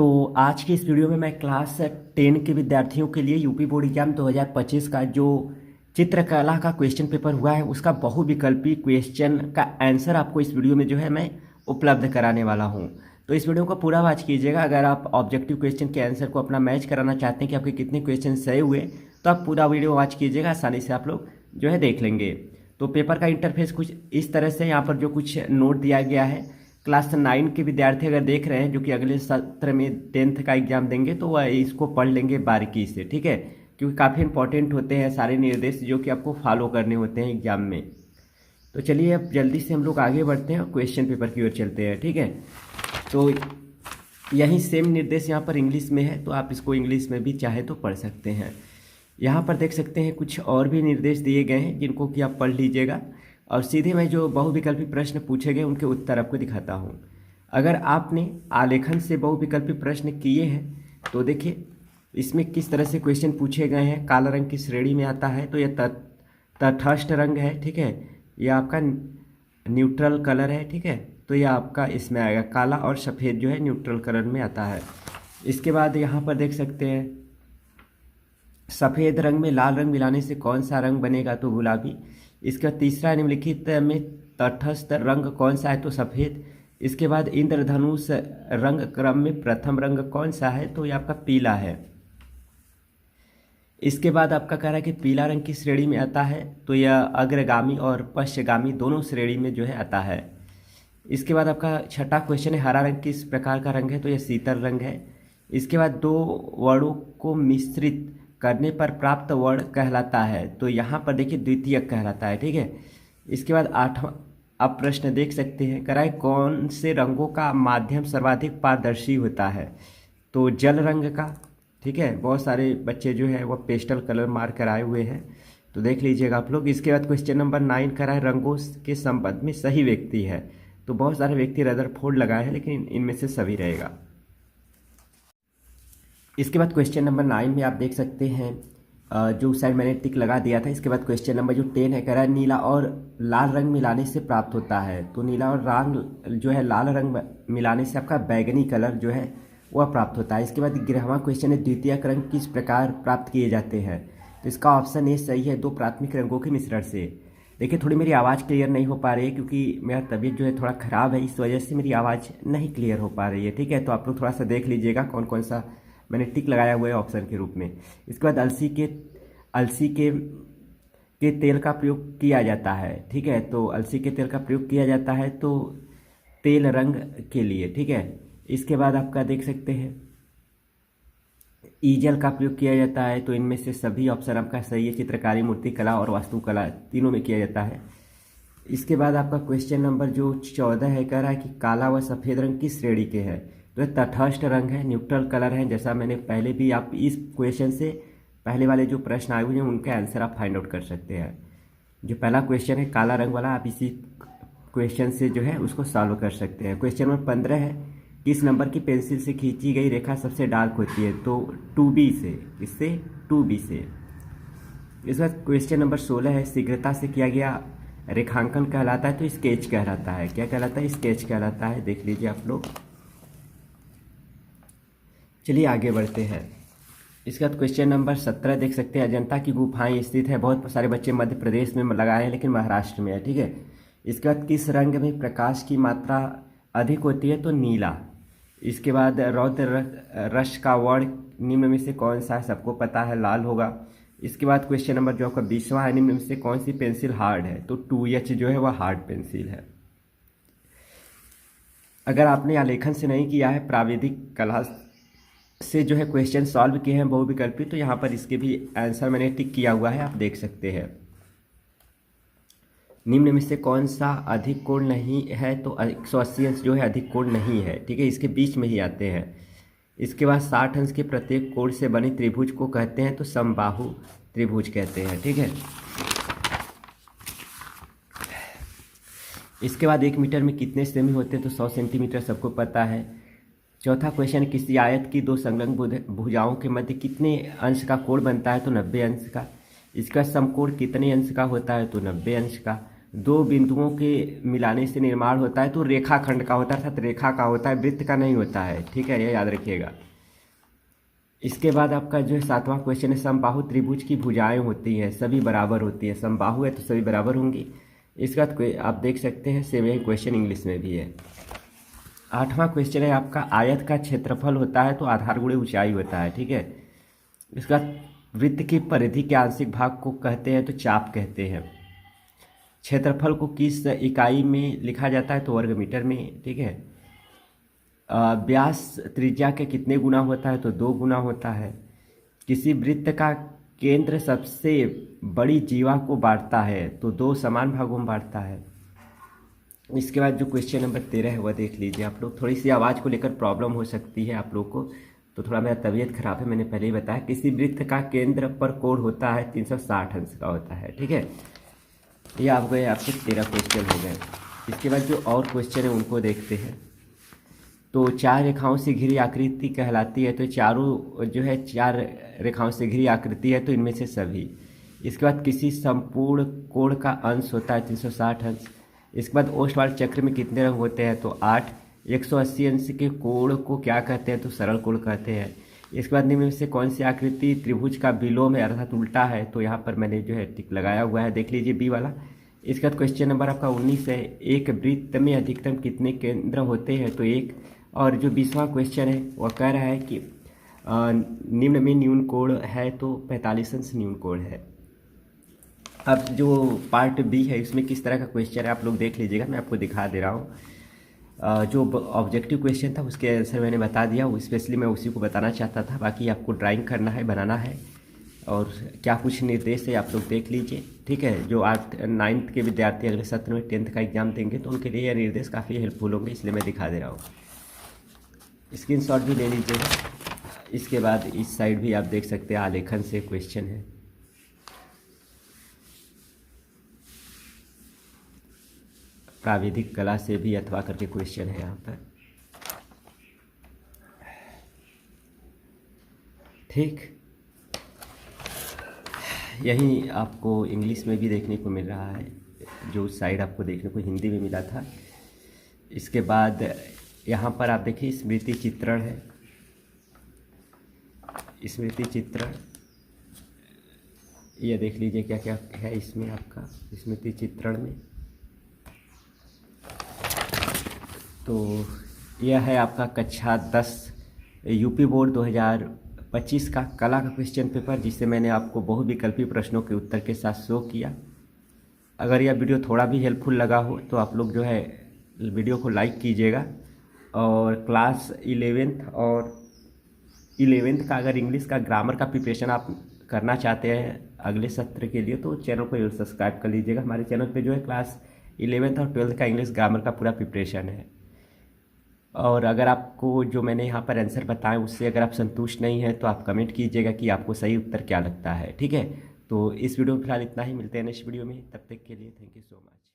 तो आज की इस वीडियो में मैं क्लास 10 के विद्यार्थियों के लिए यूपी बोर्ड एग्जाम 2025 का जो चित्रकला का क्वेश्चन पेपर हुआ है उसका बहुविकल्पी क्वेश्चन का आंसर आपको इस वीडियो में जो है मैं उपलब्ध कराने वाला हूं। तो इस वीडियो को पूरा वॉच कीजिएगा। अगर आप ऑब्जेक्टिव क्वेश्चन के आंसर को अपना मैच कराना चाहते हैं कि आपके कितने क्वेश्चन सही हुए तो आप पूरा वीडियो वॉच कीजिएगा, आसानी से आप लोग जो है देख लेंगे। तो पेपर का इंटरफेस कुछ इस तरह से, यहाँ पर जो कुछ नोट दिया गया है, क्लास 9 के विद्यार्थी अगर देख रहे हैं जो कि अगले सत्र में 10th का एग्जाम देंगे तो वह इसको पढ़ लेंगे बारीकी से, ठीक है, क्योंकि काफ़ी इंपॉर्टेंट होते हैं सारे निर्देश जो कि आपको फॉलो करने होते हैं एग्जाम में। तो चलिए अब जल्दी से हम लोग आगे बढ़ते हैं और क्वेश्चन पेपर की ओर चलते हैं, ठीक है। तो यही सेम निर्देश यहाँ पर इंग्लिश में है, तो आप इसको इंग्लिश में भी चाहे तो पढ़ सकते हैं। यहाँ पर देख सकते हैं कुछ और भी निर्देश दिए गए हैं जिनको कि आप पढ़ लीजिएगा और सीधे मैं जो बहुविकल्पी प्रश्न पूछे गए उनके उत्तर आपको दिखाता हूँ। अगर आपने आलेखन से बहुविकल्पी प्रश्न किए हैं तो देखिए इसमें किस तरह से क्वेश्चन पूछे गए हैं। काला रंग की श्रेणी में आता है तो यह तटस्थ रंग है, ठीक है, यह आपका न्यूट्रल कलर है, ठीक है, तो यह आपका इसमें आएगा। काला और सफ़ेद जो है न्यूट्रल कलर में आता है। इसके बाद यहाँ पर देख सकते हैं सफ़ेद रंग में लाल रंग मिलाने से कौन सा रंग बनेगा, तो गुलाबी। इसका तीसरा निम्नलिखित में तटस्थ रंग कौन सा है, तो सफ़ेद। इसके बाद इंद्रधनुष रंग क्रम में प्रथम रंग कौन सा है, तो ये आपका पीला है। इसके बाद आपका कह रहा है कि पीला रंग की श्रेणी में आता है तो यह अग्रगामी और पश्चगामी दोनों श्रेणी में जो है आता है। इसके बाद आपका छठा क्वेश्चन है हरा रंग किस प्रकार का रंग है, तो यह शीतल रंग है। इसके बाद दो वर्णों को मिश्रित करने पर प्राप्त वर्ण कहलाता है, तो यहाँ पर देखिए द्वितीयक कहलाता है, ठीक है। इसके बाद आठवां आप प्रश्न देख सकते हैं, कराए कौन से रंगों का माध्यम सर्वाधिक पारदर्शी होता है, तो जल रंग का, ठीक है। बहुत सारे बच्चे जो है वो पेस्टल कलर मार कर आए हुए हैं, तो देख लीजिएगा आप लोग। इसके बाद क्वेश्चन नंबर 9 कराए रंगों के संबंध में सही व्यक्ति है, तो बहुत सारे व्यक्ति रदरफोर्ड लगाए हैं लेकिन इनमें से सभी रहेगा। इसके बाद क्वेश्चन नंबर 9 में आप देख सकते हैं जो साइड मैंने टिक लगा दिया था। इसके बाद क्वेश्चन नंबर जो 10 है, कह रहा है नीला और लाल रंग मिलाने से प्राप्त होता है, तो नीला और रंग जो है लाल रंग मिलाने से आपका बैगनी कलर जो है वह प्राप्त होता है। इसके बाद 11वां क्वेश्चन है द्वितीयक रंग किस प्रकार प्राप्त किए जाते हैं, तो इसका ऑप्शन ए सही है, दो प्राथमिक रंगों के मिश्रण से। देखिए थोड़ी मेरी आवाज़ क्लियर नहीं हो पा रही है क्योंकि मेरा तबीयत जो है थोड़ा ख़राब है, इस वजह से मेरी आवाज़ नहीं क्लियर हो पा रही है, ठीक है। तो आप लोग थोड़ा सा देख लीजिएगा कौन कौन सा मैंने टिक लगाया हुआ है ऑप्शन के रूप में। इसके बाद अलसी के तेल का प्रयोग किया जाता है, ठीक है, तो अलसी के तेल का प्रयोग किया जाता है तो तेल रंग के लिए, ठीक है। इसके बाद आपका देख सकते हैं ईजल का प्रयोग किया जाता है, तो इनमें से सभी ऑप्शन आपका सही है, चित्रकारी, मूर्तिकला और वास्तुकला तीनों में किया जाता है। इसके बाद आपका क्वेश्चन नंबर जो 14 है, कह रहा है कि काला व सफ़ेद रंग किस श्रेणी के है, तो तटस्थ रंग है, न्यूट्रल कलर है। जैसा मैंने पहले भी, आप इस क्वेश्चन से पहले वाले जो प्रश्न आए हुए हैं उनके आंसर आप फाइंड आउट कर सकते हैं। जो पहला क्वेश्चन है काला रंग वाला, आप इसी क्वेश्चन से जो है उसको सॉल्व कर सकते हैं। क्वेश्चन नंबर 15 है किस नंबर की पेंसिल से खींची गई रेखा सबसे डार्क होती है, तो 2B से, इससे 2B से। इस बाद क्वेश्चन नंबर 16 है शीघ्रता से किया गया रेखांकन कहलाता है, तो स्केच कहलाता है। क्या कहलाता है, स्केच कहलाता है, देख लीजिए आप लोग। चलिए आगे बढ़ते हैं। इसके बाद क्वेश्चन नंबर 17 देख सकते हैं अजंता की गुफाएं स्थित है, बहुत सारे बच्चे मध्य प्रदेश में लगाए हैं लेकिन महाराष्ट्र में है, ठीक है। इसके बाद किस रंग में प्रकाश की मात्रा अधिक होती है, तो नीला। इसके बाद रौद्र रस का वर्ण निम्न में से कौन सा है, सबको पता है लाल होगा। इसके बाद क्वेश्चन नंबर जो आपका 20वां है, निम्न में से कौन सी पेंसिल हार्ड है, तो 2H जो है वह हार्ड पेंसिल है। अगर आपने आलेखन से नहीं किया है, प्राविधिक कला से जो है क्वेश्चन सॉल्व किए हैं बहुविकल्पी, तो यहाँ पर इसके भी आंसर मैंने टिक किया हुआ है, आप देख सकते हैं। निम्न में से कौन सा अधिक कोण नहीं है, तो 180 अंश जो है अधिक कोण नहीं है, ठीक है, इसके बीच में ही आते हैं। इसके बाद 60 अंश के प्रत्येक कोण से बने त्रिभुज को कहते हैं, तो समबाहु त्रिभुज कहते हैं, ठीक है। इसके बाद 1 मीटर में कितने सेमी होते हैं, तो 100 सेंटीमीटर, सबको पता है। चौथा क्वेश्चन किसी आयत की दो संलग्न भुजाओं के मध्य कितने अंश का कोण बनता है, तो 90 अंश का। इसका समकोण कितने अंश का होता है, तो 90 अंश का। दो बिंदुओं के मिलाने से निर्माण होता है तो रेखाखंड का होता है, अर्थात रेखा का होता है, वृत्त का नहीं होता है। ठीक है, ये याद रखिएगा। इसके बाद आपका जो है 7वां क्वेश्चन है, समबाहु त्रिभुज की भुजाएं होती हैं सभी बराबर होती हैं। समबाहु है तो सभी बराबर होंगी। इसका आप देख सकते हैं सेम यही क्वेश्चन इंग्लिश में भी है। 8वां क्वेश्चन है आपका, आयत का क्षेत्रफल होता है तो आधार गुणे ऊंचाई होता है। ठीक है। इसका वृत्त की परिधि के आंशिक भाग को कहते हैं तो चाप कहते हैं। क्षेत्रफल को किस इकाई में लिखा जाता है तो वर्ग मीटर में। ठीक है। व्यास त्रिज्या के कितने गुना होता है तो 2 गुना होता है। किसी वृत्त का केंद्र सबसे बड़ी जीवा को बांटता है तो 2 समान भागों में बांटता है। इसके बाद जो क्वेश्चन नंबर 13 है वह देख लीजिए आप लोग। थोड़ी सी आवाज़ को लेकर प्रॉब्लम हो सकती है आप लोग को, तो थोड़ा मेरा तबीयत खराब है, मैंने पहले ही बताया। किसी वृत्त का केंद्र पर कोण होता है 360 अंश का होता है। ठीक है, ये आप गए, आपके 13 क्वेश्चन हो गए। इसके बाद जो और क्वेश्चन है उनको देखते हैं। तो 4 रेखाओं से घिरी आकृति कहलाती है तो चारों जो है 4 रेखाओं से घिरी आकृति है तो इनमें से सभी। इसके बाद किसी संपूर्ण कोण का अंश होता है 360 अंश। इसके बाद ओष्ठवाल चक्र में कितने रंग होते हैं तो 8। 180 अंश के कोण को क्या कहते हैं तो सरल कोण कहते हैं। इसके बाद निम्न में से कौन सी आकृति त्रिभुज का विलोम है अर्थात उल्टा है, तो यहाँ पर मैंने जो है टिक लगाया हुआ है, देख लीजिए बी वाला। इसके बाद क्वेश्चन नंबर आपका 19 है, एक वृत्त में अधिकतम कितने केंद्र होते हैं तो 1। और जो 20वां क्वेश्चन है वह कह रहा है कि निम्न में न्यून कोण है तो 45 अंश न्यून कोण है। अब जो पार्ट बी है इसमें किस तरह का क्वेश्चन है आप लोग देख लीजिएगा, मैं आपको दिखा दे रहा हूँ। जो ऑब्जेक्टिव क्वेश्चन था उसके आंसर मैंने बता दिया, वो स्पेशली मैं उसी को बताना चाहता था। बाकी आपको ड्राइंग करना है, बनाना है और क्या कुछ निर्देश है आप लोग देख लीजिए। ठीक है, जो 9th के विद्यार्थी अगले सत्र में 10th का एग्जाम देंगे तो उनके लिए यह निर्देश काफ़ी हेल्पफुल होंगे, इसलिए मैं दिखा दे रहा हूँ। स्क्रीनशॉट भी ले लीजिएगा। इसके बाद इस साइड भी आप देख सकते हैं, आलेखन से क्वेश्चन है। प्राविधिक कला से भी अथवा करके क्वेश्चन है यहाँ पर। ठीक, यही आपको इंग्लिश में भी देखने को मिल रहा है, जो उस साइड आपको देखने को हिंदी में मिला था। इसके बाद यहाँ पर आप देखिए स्मृति चित्रण है। स्मृति चित्रण ये देख लीजिए क्या क्या है इसमें आपका स्मृति चित्रण में। तो यह है आपका कक्षा 10 यूपी बोर्ड 2025 का कला का क्वेश्चन पेपर, जिससे मैंने आपको बहुविकल्पी प्रश्नों के उत्तर के साथ शो किया। अगर यह वीडियो थोड़ा भी हेल्पफुल लगा हो तो आप लोग जो है वीडियो को लाइक कीजिएगा। और क्लास 11th और 11th का अगर इंग्लिश का ग्रामर का प्रिपरेशन आप करना चाहते हैं अगले सत्र के लिए तो चैनल को जरूर सब्सक्राइब कर लीजिएगा। हमारे चैनल पे जो है क्लास 11th और 12th का इंग्लिश ग्रामर का पूरा प्रिपरेशन है। और अगर आपको जो मैंने यहाँ पर आंसर बताए उससे अगर आप संतुष्ट नहीं हैं तो आप कमेंट कीजिएगा कि आपको सही उत्तर क्या लगता है। ठीक है, तो इस वीडियो में फिलहाल इतना ही, मिलते हैं नेक्स्ट वीडियो में, तब तक के लिए थैंक यू सो मच।